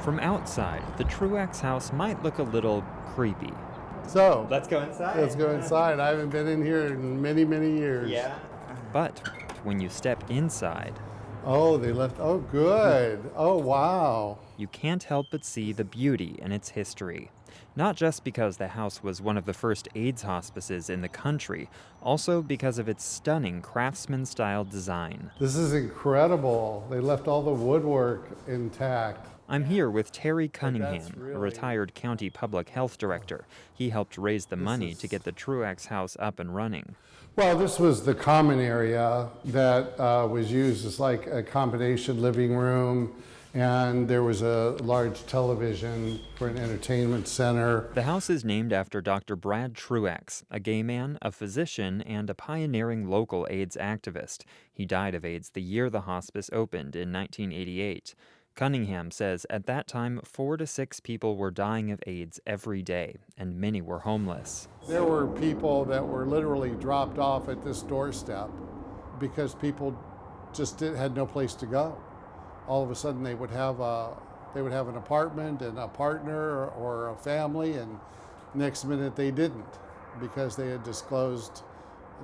From outside, the Truax House might look a little creepy. So, Let's go inside. let's go inside. I haven't been in here in many, many years. Yeah. But when you step inside, Oh, they left. Oh, good. Oh, wow. you can't help but see the beauty in its history. Not just because the house was one of the first AIDS hospices in the country, also because of its stunning craftsman-style design. This is incredible. They left all the woodwork intact. I'm here with Terry Cunningham, really- a retired county public health director. He helped raise the money to get the Truax House up and running. Well, this was the common area that was used as like a combination living room, and there was a large television for an entertainment center. The house is named after Dr. Brad Truax, a gay man, a physician, and a pioneering local AIDS activist. He died of AIDS the year the hospice opened in 1988. Cunningham says at that time, 4 to 6 people were dying of AIDS every day, and many were homeless. There were people that were literally dropped off at this doorstep because people just had no place to go. All of a sudden, they would have an apartment and a partner or a family, and next minute they didn't because they had disclosed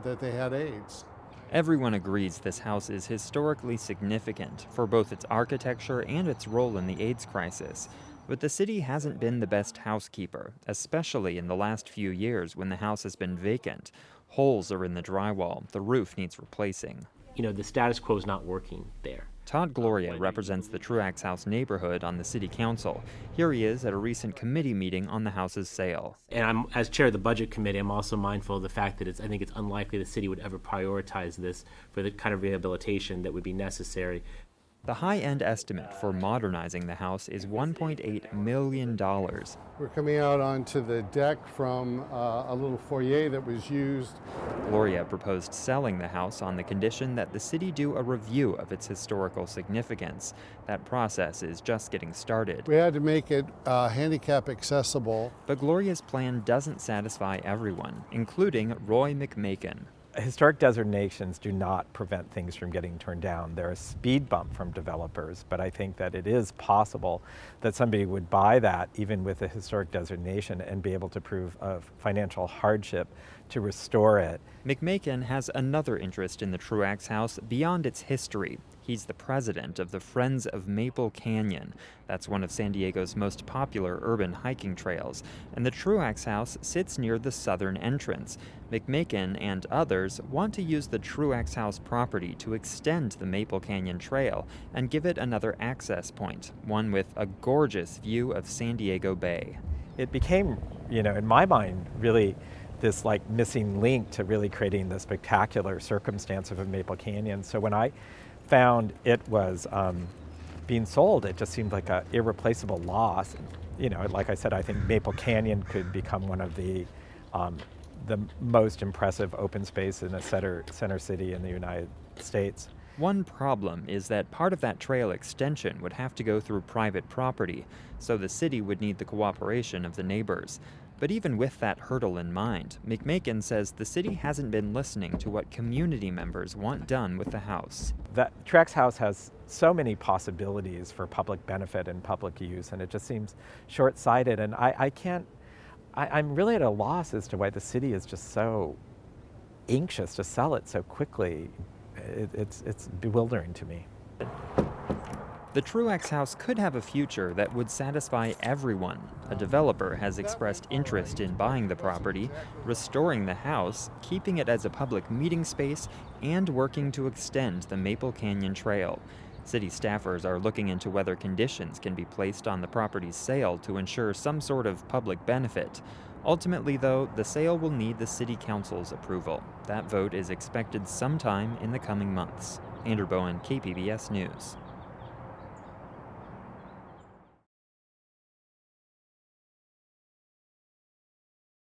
that they had AIDS. Everyone agrees this house is historically significant for both its architecture and its role in the AIDS crisis. But the city hasn't been the best housekeeper, especially in the last few years when the house has been vacant. Holes are in the drywall, the roof needs replacing. The status quo is not working there. Todd Gloria represents the Truax House neighborhood on the city council. Here he is at a recent committee meeting on the house's sale. And as chair of the budget committee, I'm also mindful of the fact that I think it's unlikely the city would ever prioritize this for the kind of rehabilitation that would be necessary. The high-end estimate for modernizing the house is $1.8 million. We're coming out onto the deck from a little foyer that was used. Gloria proposed selling the house on the condition that the city do a review of its historical significance. That process is just getting started. We had to make it handicap accessible. But Gloria's plan doesn't satisfy everyone, including Roy McMakin. Historic designations do not prevent things from getting turned down. They're a speed bump from developers, but I think that it is possible that somebody would buy that even with a historic designation and be able to prove a financial hardship to restore it. McMakin has another interest in the Truax House beyond its history. He's the president of the Friends of Maple Canyon. That's one of San Diego's most popular urban hiking trails, and the Truax House sits near the southern entrance. McMakin and others want to use the Truax House property to extend the Maple Canyon Trail and give it another access point, one with a gorgeous view of San Diego Bay. It became, in my mind, really this missing link to really creating the spectacular circumstance of a Maple Canyon. So when I found it was being sold, it just seemed like an irreplaceable loss. Like I said, I think Maple Canyon could become one of the most impressive open space in a center city in the United States. One problem is that part of that trail extension would have to go through private property, so the city would need the cooperation of the neighbors. But even with that hurdle in mind, McMakin says the city hasn't been listening to what community members want done with the house. The Truax House has so many possibilities for public benefit and public use, and it just seems short-sighted. And I'm really at a loss as to why the city is just so anxious to sell it so quickly. It's bewildering to me. The Truax House could have a future that would satisfy everyone. A developer has expressed interest in buying the property, restoring the house, keeping it as a public meeting space, and working to extend the Maple Canyon Trail. City staffers are looking into whether conditions can be placed on the property's sale to ensure some sort of public benefit. Ultimately, though, the sale will need the City Council's approval. That vote is expected sometime in the coming months. Andrew Bowen, KPBS News.